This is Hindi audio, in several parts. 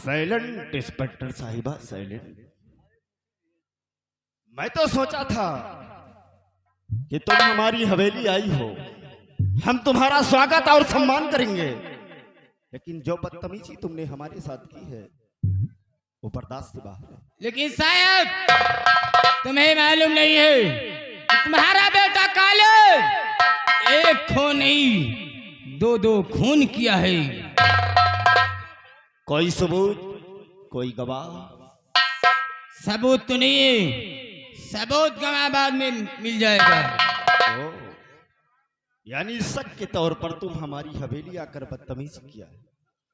साइलेंट इंस्पेक्टर साहिबा साइलेंट। मैं तो सोचा था कि तुम हमारी हवेली आई हो, हम तुम्हारा स्वागत और सम्मान करेंगे, लेकिन जो बदतमीजी तुमने हमारे साथ की है वो बर्दाश्त से बाहर है। लेकिन साहब तुम्हें मालूम नहीं है कि तुम्हारा बेटा काले एक खून नहीं दो खून किया है। कोई सबूत, कोई गवाह? सबूत तो नहीं है, सबूत गवाह बाद में मिल जाएगा। यानी शक के तौर पर तुम हमारी हवेली आकर बदतमीजी किया है।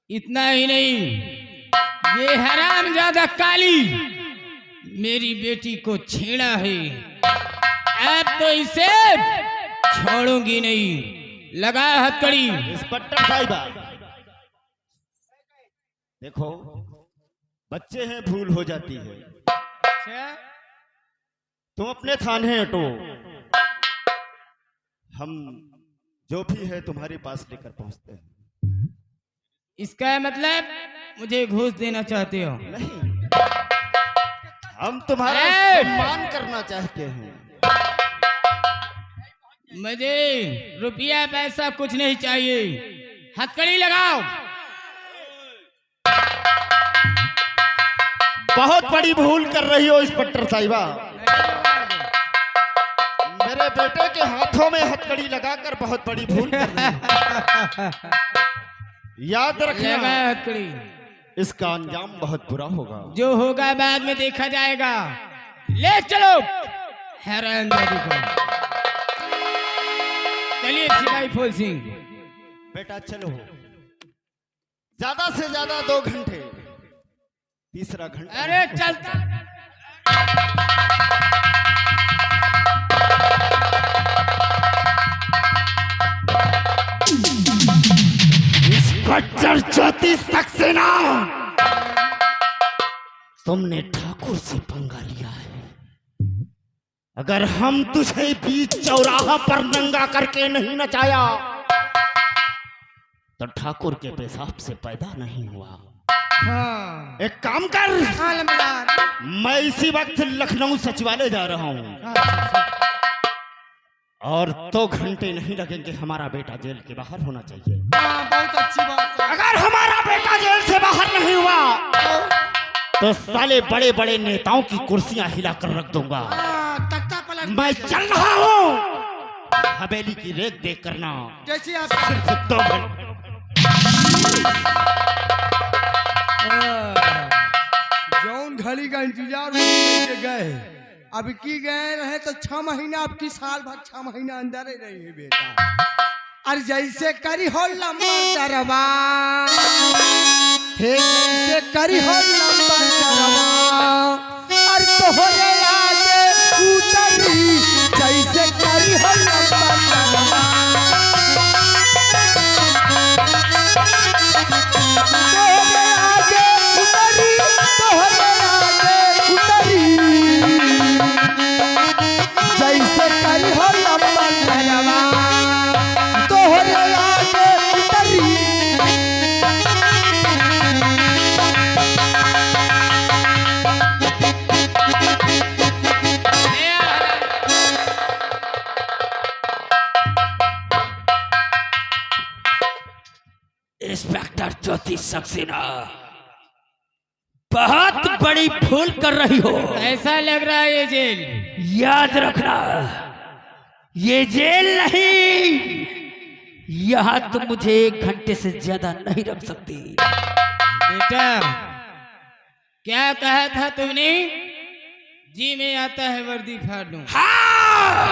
इतना ही नहीं, ये हरामजादा काली मेरी बेटी को छेड़ा है, अब तो इसे छोड़ूंगी नहीं। लगा हथकड़ी। इंस्पेक्टर साहिबा देखो, बच्चे हैं, भूल हो जाती है। तुम अपने थाने हटो, हम जो भी है तुम्हारे पास लेकर पहुंचते हैं। इसका मतलब मुझे घूस देना चाहते हो? नहीं, हम तुम्हारा सम्मान करना चाहते हैं। मुझे रुपया पैसा कुछ नहीं चाहिए, हथकड़ी लगाओ। बहुत बड़ी भूल कर रही हो इंस्पेक्टर साहिबा। मेरे बेटे के हाथों में हथकड़ी लगाकर बहुत बड़ी भूल कर रही हो। याद रखना, हथकड़ी, इसका अंजाम बहुत बुरा होगा। जो होगा बाद में देखा जाएगा। ले चलो हैरानजादी को। चलिए सिपाही फूल सिंह। बेटा चलो, ज्यादा से ज्यादा 2 घंटे, तीसरा घंटा। अरे चलता। इंस्पेक्टर ज्योति सक्सेना, तुमने ठाकुर से पंगा लिया है। अगर हम तुझे बीच चौराहा पर नंगा करके नहीं नचाया तो ठाकुर के पेशाब से पैदा नहीं हुआ। हाँ। एक काम कर, मैं इसी वक्त लखनऊ सचिवालय जा रहा हूँ और 2 घंटे नहीं लगेंगे, हमारा बेटा जेल के बाहर होना चाहिए। बहुत अच्छी बात है। अगर हमारा बेटा जेल से बाहर नहीं हुआ तो साले बड़े बड़े नेताओं की कुर्सियां हिलाकर रख दूंगा। मैं चल रहा हूँ, हवेली की रेख देख करना। जैसे आप सिर्फ 2 घंटे। जौन घड़ी का इंतजार के गए, अब की गए रहे तो 6 महीना, अब की साल भर 6 महीना अंदर ही रही है बेटा। और जैसे करी हो लंबा दरबा, हे जैसे करी हो लंबा दरबा, और तोहरे आगे उतरी, जैसे करी हो लंबा दरबा, तोहरे आगे उतरी, तोहरे आगे उतरी, जैसे करी हो लंबा दरबा, तोहरे आगे उतरी। इंस्पेक्टर ज्योति सक्सेना, बहुत बड़ी भूल कर रही हो। ऐसा लग रहा है ये जेल। याद रखना, ये जेल नहीं, यहाँ तुम मुझे 1 घंटे से ज्यादा नहीं रख सकती। बेटा क्या कहा था तुमने? जी में आता है वर्दी फाड़ दूं। हाँ!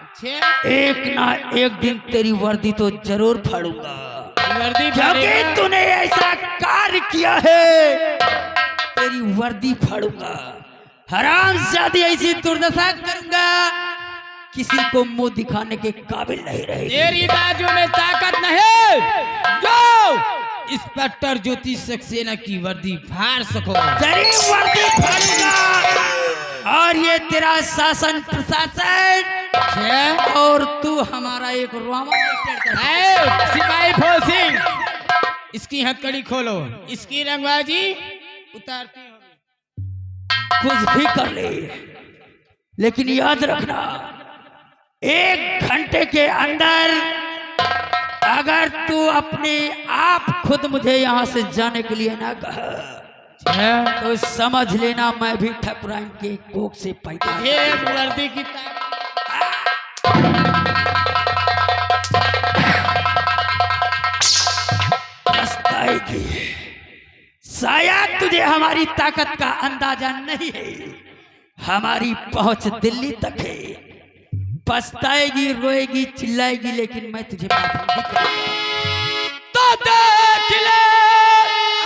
अच्छा, एक ना एक दिन तेरी वर्दी तो जरूर फाड़ूंगा, वर्दी क्योंकि फाड़ेगा। तूने ऐसा कार्य किया है। तेरी वर्दी फाड़ूंगा, हरामजादी ऐसी दुर्दशा करूंगा, किसी को मुंह दिखाने के काबिल नहीं रहेगी। तेरी बाजू में ताकत नहीं जो इंस्पेक्टर ज्योति सक्सेना की वर्दी फाड़ सको। तेरी वर्दी फाड़ूंगा और ये तेरा शासन प्रशासन और तू हमारा एक रोमांटिक सिपाही फौज सिंह, इसकी हथकड़ी खोलो, इसकी रंगबाजी उतारती हो। कुछ भी कर ले, लेकिन याद रखना 1 घंटे के अंदर अगर तू अपने आप खुद मुझे यहाँ से जाने के लिए ना कहा तो समझ लेना मैं भी ठकुराइन के कोख से पैदा। ये वर्दी की पछताएगी। शायद तुझे हमारी ताकत का अंदाजा नहीं है, हमारी पहुंच दिल्ली तक है। पछताएगी, रोएगी, चिल्लाएगी, लेकिन मैं तुझे माफ नहीं करूंगा। तो देख ले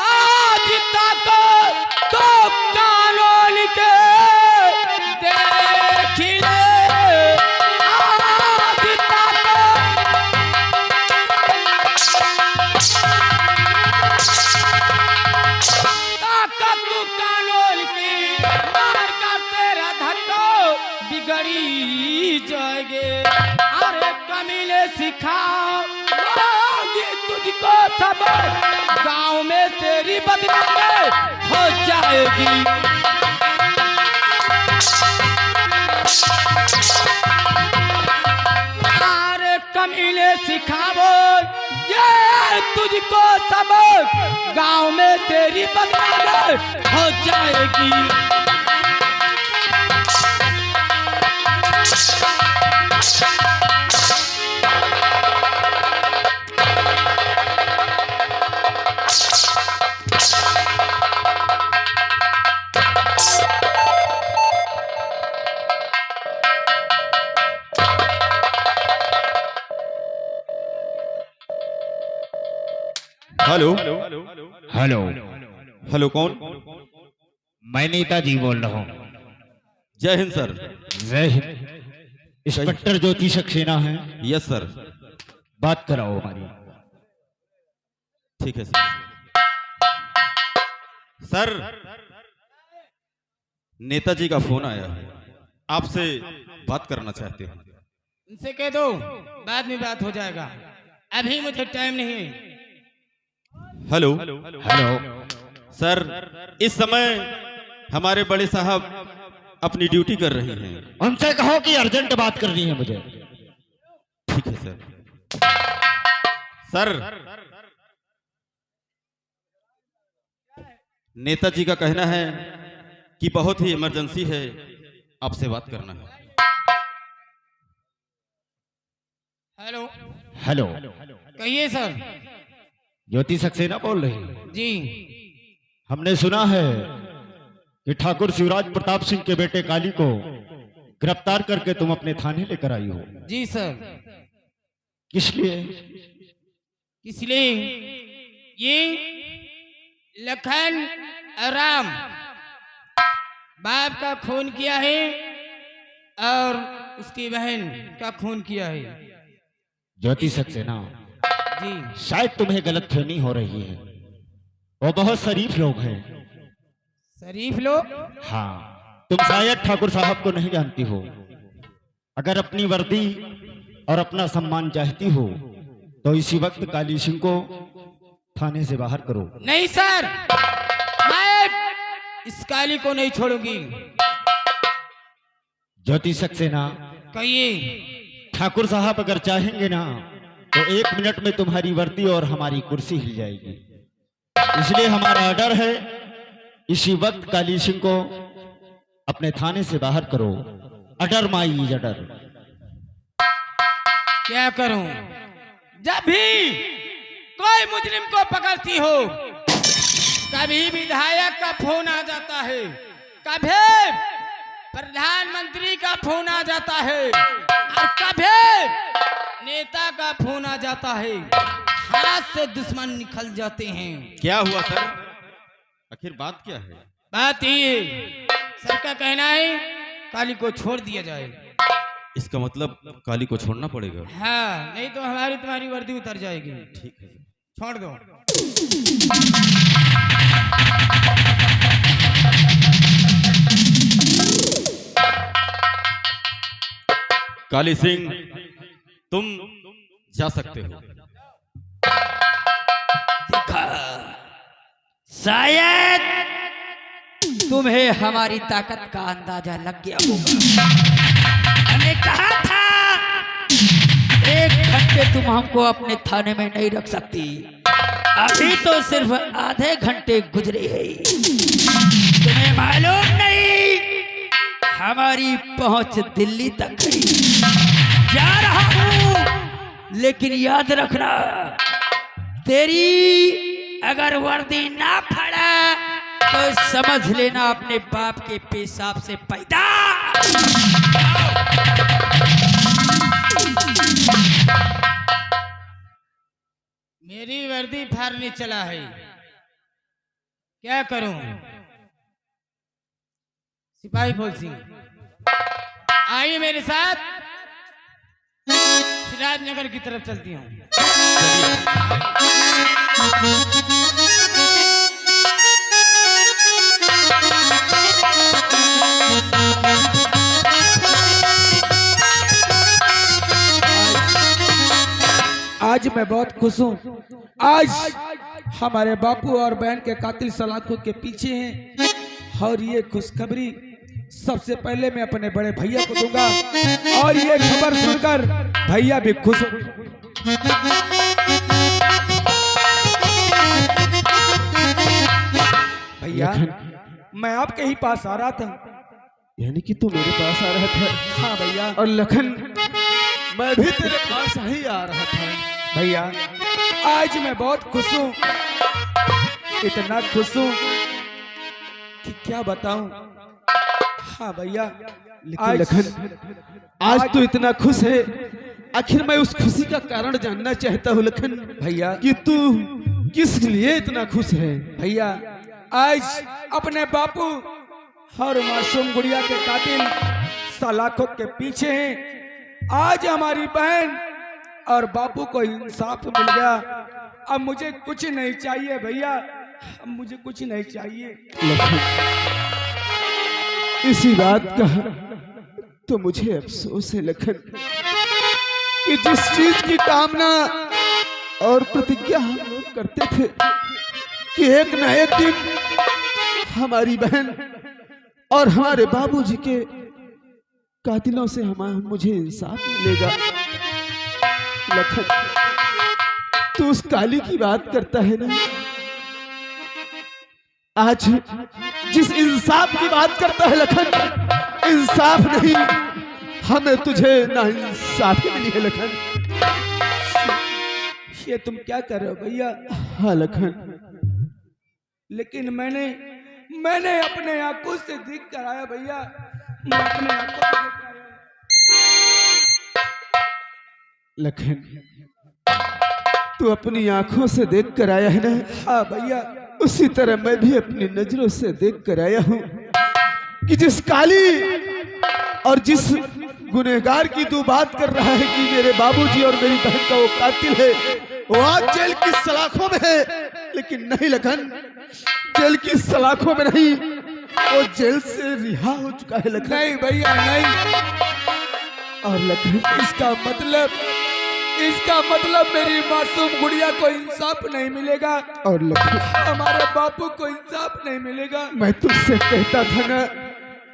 आज ताकत तो कानून के, देख ले आज ताकत तू कानून की, मार कर तेरा धक्का बिगड़ी जाएगे। अरे कमीले सिखाओ तुझको सबक, गांव में तेरी बदनामी हो जाएगी। अरे कमीले सिखाओ ये तुझको सबक, गांव में तेरी बदनामी हो जाएगी। हेलो हेलो, हेलो, कौन? मैं नेताजी बोल रहा हूँ। जय हिंद सर। जय हिंद। इंस्पेक्टर ज्योति सक्सेना है, यस सर। बात कराओ हमारी। ठीक है सर। सर, नेताजी का फोन आया है, आपसे बात करना चाहते हैं। उनसे कह दो बाद में बात हो जाएगा, अभी मुझे टाइम नहीं है। हेलो हेलो, सर, इस समय हमारे बड़े साहब अपनी ड्यूटी कर रहे हैं। उनसे कहो कि अर्जेंट बात करनी है मुझे। ठीक है सर। सर, नेताजी का कहना है कि बहुत ही इमरजेंसी है, आपसे बात करना है। हेलो हेलो, कहिए सर। ज्योति सक्सेना बोल रही है। जी हमने सुना है कि ठाकुर शिवराज प्रताप सिंह के बेटे काली को गिरफ्तार करके तुम अपने थाने लेकर आई हो। जी सर। किस लिए? इसलिए ये लखन राम बाप का खून किया है और उसकी बहन का खून किया है। ज्योति सक्सेना, जी शायद तुम्हें गलतफहमी हो रही है, वो बहुत शरीफ लोग हैं। शरीफ लोग? हाँ, तुम शायद ठाकुर साहब को नहीं जानती हो। अगर अपनी वर्दी और अपना सम्मान चाहती हो तो इसी वक्त काली सिंह को थाने से बाहर करो। नहीं सर, मैं इस काली को नहीं छोड़ूंगी। ज्योति सक्सेना, कहिए। ठाकुर साहब अगर चाहेंगे ना तो 1 मिनट में तुम्हारी वर्दी और हमारी कुर्सी हिल जाएगी। इसलिए हमारा ऑर्डर है, इसी वक्त काली सिंह को अपने थाने से बाहर करो। Order my is order. क्या करूं? जब भी कोई मुजरिम को पकड़ती हो, कभी विधायक का फोन आ जाता है, कभी प्रधानमंत्री का फोन आ जाता है और कभी नेता का फोन आ जाता है। हाथ से दुश्मन निकल जाते हैं। क्या हुआ सर? आखिर बात क्या है? बात ये सर का कहना है काली को छोड़ दिया जाए। इसका मतलब काली को छोड़ना पड़ेगा? हाँ, नहीं तो हमारी तुम्हारी वर्दी उतर जाएगी। ठीक है सर। छोड़ दो। काली सिंह, तुम जा सकते हो। दिखा शायद तुम्हें हमारी ताकत का अंदाजा लग गया होगा। मैंने कहा था 1 घंटे तुम हमको अपने थाने में नहीं रख सकती, अभी तो सिर्फ आधे घंटे गुजरे हैं। तुम्हें मालूम नहीं हमारी पहुंच दिल्ली तक है। जा रहा हूं, लेकिन याद रखना तेरी अगर वर्दी ना फड़ा तो समझ लेना अपने बाप के पेशाब से पैदा। मेरी वर्दी फाड़ने चला है, क्या करूं? सिपाही फौज सिंह, आइए मेरे साथ, सिराजनगर की तरफ चलती हूँ। आज मैं बहुत खुश हूँ। आज हमारे बापू और बहन के कातिल सलाखों के पीछे हैं, और ये खुशखबरी सबसे पहले मैं अपने बड़े भैया को दूंगा, और ये खबर सुनकर भैया भी खुश हो। भैया मैं आपके ही पास आ रहा था। यानी कि तू मेरे पास आ रहा था? हाँ भैया। और लखन, मैं भी तेरे पास ही आ रहा था। भैया आज मैं बहुत खुश हूँ, इतना खुश हूँ कि क्या बताऊं। हाँ भैया, लेकिन लखन, आज तू इतना खुश है, आखिर मैं उस खुशी का कारण जानना चाहता हूँ लखन। भैया कि तू किस लिए इतना खुश है? भैया आज अपने बापू और मासूम गुड़िया के कातिल सलाखों के पीछे हैं। आज हमारी बहन और बापू को इंसाफ मिल गया। अब मुझे कुछ नहीं चाहिए भैया, अब मुझे कुछ नहीं चाहिए। लखन, इसी बात का तो मुझे अफसोस है लखन, कि जिस चीज की कामना और प्रतिज्ञा हम लोग करते थे कि एक न एक दिन हमारी बहन और हमारे बाबूजी के कातिलों से मुझे इंसाफ मिलेगा। लखन, तू उस काली की बात करता है ना, आज जिस इंसाफ की बात करता है लखन, इंसाफ नहीं, हमें तुझे ना इंसाफी मिली है लखन। ये तुम क्या कर रहे हो भैया? हाँ लखन, लेकिन मैंने अपने आंखों से देख कर आया भैया, मैं अपने आंखों से देख कर आया। लखन, तू अपनी आंखों से देख कर आया है ना? हाँ भैया। उसी तरह मैं भी अपनी नजरों से देख कर आया हूँ कि जिस काली और जिस गुनहगार की तू बात कर रहा है कि मेरे बाबूजी और मेरी बहन का वो कातिल है, वो आज जेल की सलाखों में है। लेकिन नहीं लखन, जेल की सलाखों में नहीं, वो जेल से रिहा हो चुका है लखन। नहीं भैया नहीं। और लखन, इसका मतलब मेरी मासूम गुड़िया को इंसाफ नहीं मिलेगा, और लखन, हमारे बापू को इंसाफ नहीं मिलेगा। मैं तुझसे कहता था ना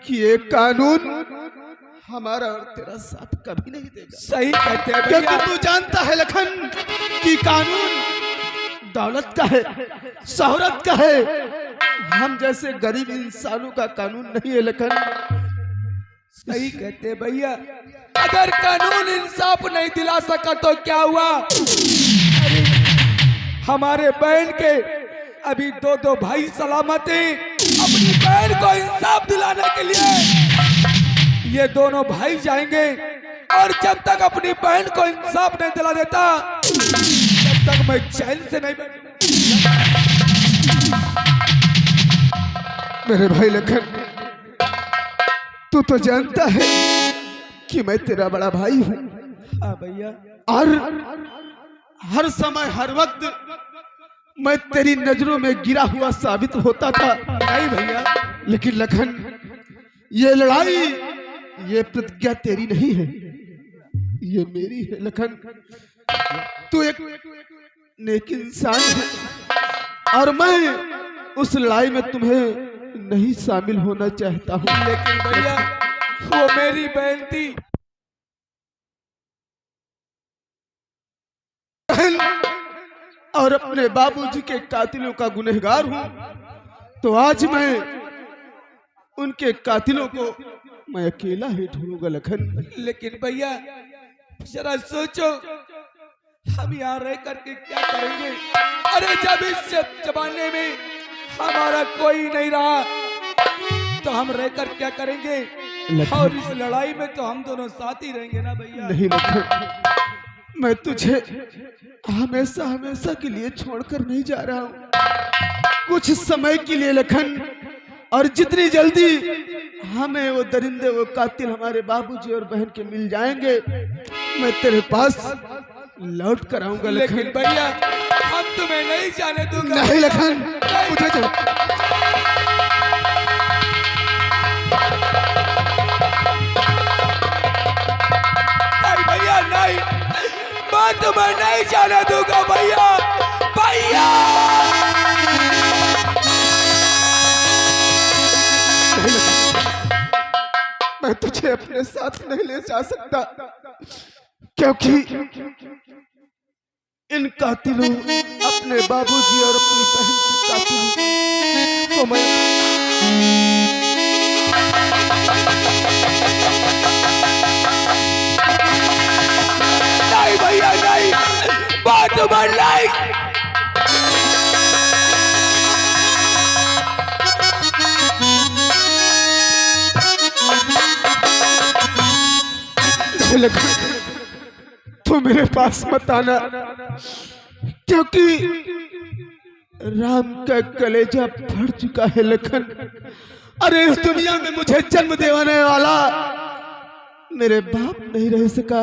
कि ये कानून हमारा और तेरा साथ कभी नहीं देगा। सही कहते हैं क्योंकि भैया। तू जानता है लखन कि कानून दौलत का है, शोहरत का है, हम जैसे गरीब इंसानों का कानून नहीं है लखन। सही कहते हैं भैया। अगर कानून इंसाफ नहीं दिला सका तो क्या हुआ? अरे हमारे बहन के अभी 2 भाई सलामत हैं। अपनी बहन को इंसाफ दिलाने के लिए ये दोनों भाई जाएंगे, और जब तक अपनी बहन को इंसाफ नहीं दिला देता तब तक मैं चैन से नहीं बैठूंगा। मेरे भाई लखन, तू तो जानता है कि मैं तेरा बड़ा भाई हूँ। हाँ भैया। और हर समय हर वक्त मैं तेरी नजरों में गिरा हुआ साबित होता था। नहीं भैया। लेकिन लखन, ये लड़ाई, ये प्रतिज्ञा तेरी नहीं है, ये मेरी है लखन। तू एक नेक इंसान है और मैं उस लड़ाई में तुम्हें नहीं शामिल होना चाहता हूँ। लेकिन भैया वो मेरी बहन थी। बहन और अपने बाबूजी के कातिलों का गुनहगार हूँ, तो आज मैं उनके कातिलों को मैं अकेला ही ढूंढूंगा लखन। लेकिन भैया जरा सोचो, हम यहाँ रह करके क्या करेंगे? अरे जब इस जमाने में हमारा कोई नहीं रहा तो हम रह कर क्या करेंगे? और इस लड़ाई में तो हम दोनों साथ ही रहेंगे ना भैया। नहीं लखन, मैं तुझे हमेशा हमेशा के लिए छोड़कर नहीं जा रहा हूँ, कुछ समय के लिए लखन। और जितनी जल्दी हमें वो दरिंदे, वो कातिल हमारे बाबूजी और बहन के मिल जाएंगे, मैं तेरे पास लौट कर आऊंगा लखन। लेकिन भैया हम तुम्हें नहीं जाने दूंगा। नहीं लखन, मुझे चल। नहीं भैया नहीं, मैं तुम्हें नहीं जाने दूंगा भैया। भैया मैं तुझे अपने साथ नहीं ले जा सकता, क्योंकि इन कातिलों, अपने बाबूजी और अपनी बहन की कातिलों को मैं नहीं भैया नहीं, बात बन नहीं। तू मेरे पास मत आना, क्योंकि राम का कलेजा फट चुका है लखन। अरे इस दुनिया में मुझे जन्म देने वाला मेरे बाप नहीं रह सका,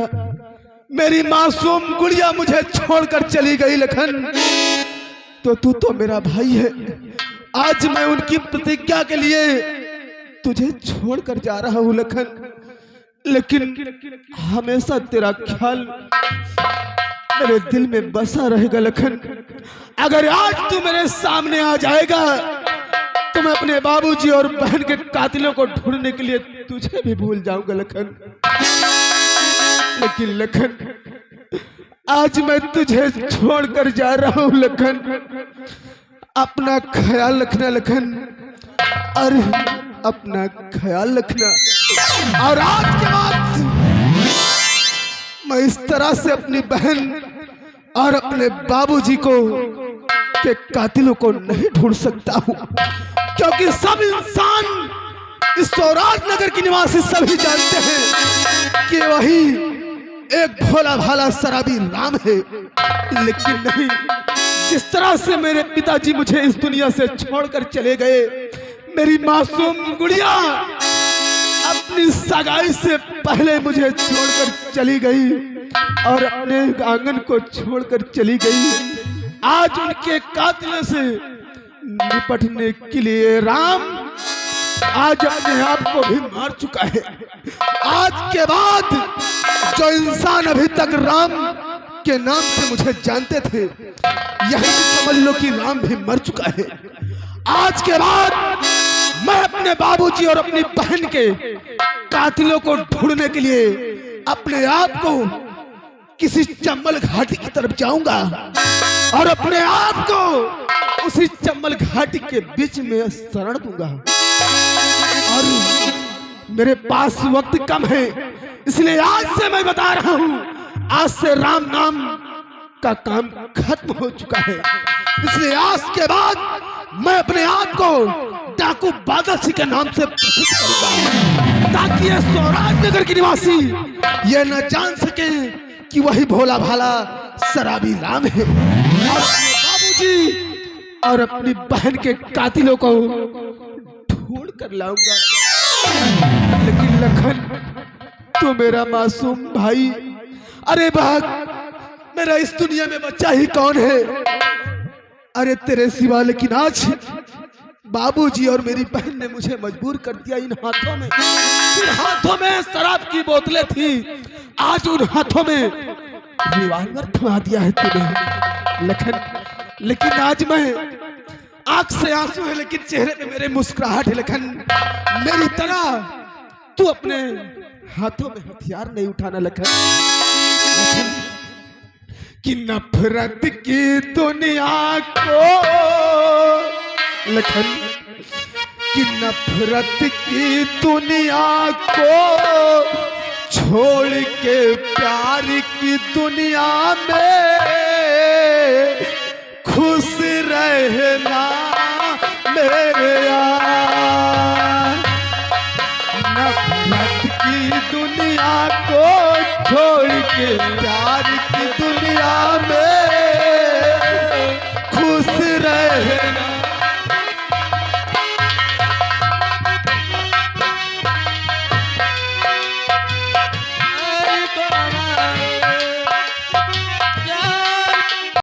मेरी मासूम गुड़िया मुझे छोड़कर चली गई लखन। तो तू तो मेरा भाई है, आज मैं उनकी प्रतिज्ञा के लिए तुझे छोड़कर जा रहा हूँ लखन। लेकिन हमेशा तेरा ख्याल मेरे दिल में बसा रहेगा लखन। अगर आज तू मेरे सामने आ जाएगा तो मैं अपने बाबूजी और बहन के कातिलों को ढूंढने के लिए तुझे भी भूल जाऊंगा लखन। लेकिन लखन आज मैं तुझे छोड़कर जा रहा हूं लखन। अपना ख्याल रखना लखन, और अपना ख्याल रखना। और आज के बाद मैं इस तरह से अपनी बहन और अपने बाबूजी को के कातिलों को नहीं ढूंढ सकता हूँ, क्योंकि सब इंसान इस सौराज नगर के निवासी सभी जानते हैं कि वही एक भोला भाला शराबी राम है। लेकिन नहीं, जिस तरह से मेरे पिताजी मुझे इस दुनिया से छोड़कर चले गए, मेरी मासूम गुड़िया अपनी सगाई से पहले मुझे छोड़कर चली गई और अपने आंगन को छोड़कर चली गई। आज उनके कातिलों से निपटने के लिए राम आज अपने आप को भी मार चुका है। आज के बाद जो इंसान अभी तक राम के नाम से मुझे जानते थे, यही समझ लो कि राम भी मर चुका है। आज के बाद मैं अपने बाबूजी और अपनी बहन के कातिलों को ढूंढने के लिए अपने आप को किसी चंबल घाटी की तरफ जाऊंगा और अपने आप को उसी चंबल घाटी के बीच में शरण दूंगा। और मेरे पास वक्त कम है, इसलिए आज से मैं बता रहा हूं, आज से राम नाम का काम खत्म हो चुका है। इसलिए आज के बाद मैं अपने आप को डाकू बादल सिंह के नाम से प्रसिद्ध करूंगा, ताकि ये सौराज नगर के निवासी ये न जान सके कि वही भोला भाला शराबी राम है। और अपने बाबूजी और अपनी बहन के कातिलों को ढूंढ कर लाऊंगा। लेकिन लखन, तू मेरा मासूम भाई, अरे भाग, मेरा इस दुनिया में बच्चा ही कौन है? अरे तेरे सिवा। लेकिन आज बाबूजी और मेरी बहन ने मुझे मजबूर कर दिया। इन हाथों में शराब की बोतलें थी, आज उन हाथों में रिवॉल्वर थमा दिया है तूने लखन। लेकिन आंख से आंसू है लेकिन चेहरे पे मेरे मुस्कुराहट है। लखन मेरी तरह तू अपने हाथों में हथियार नहीं उठाना लखन। लखन कि नफरत की दुनिया को, लखन कि नफरत की दुनिया को छोड़ के प्यार की दुनिया में खुश रहना मेरे यार। नफरत की दुनिया को छोड़ के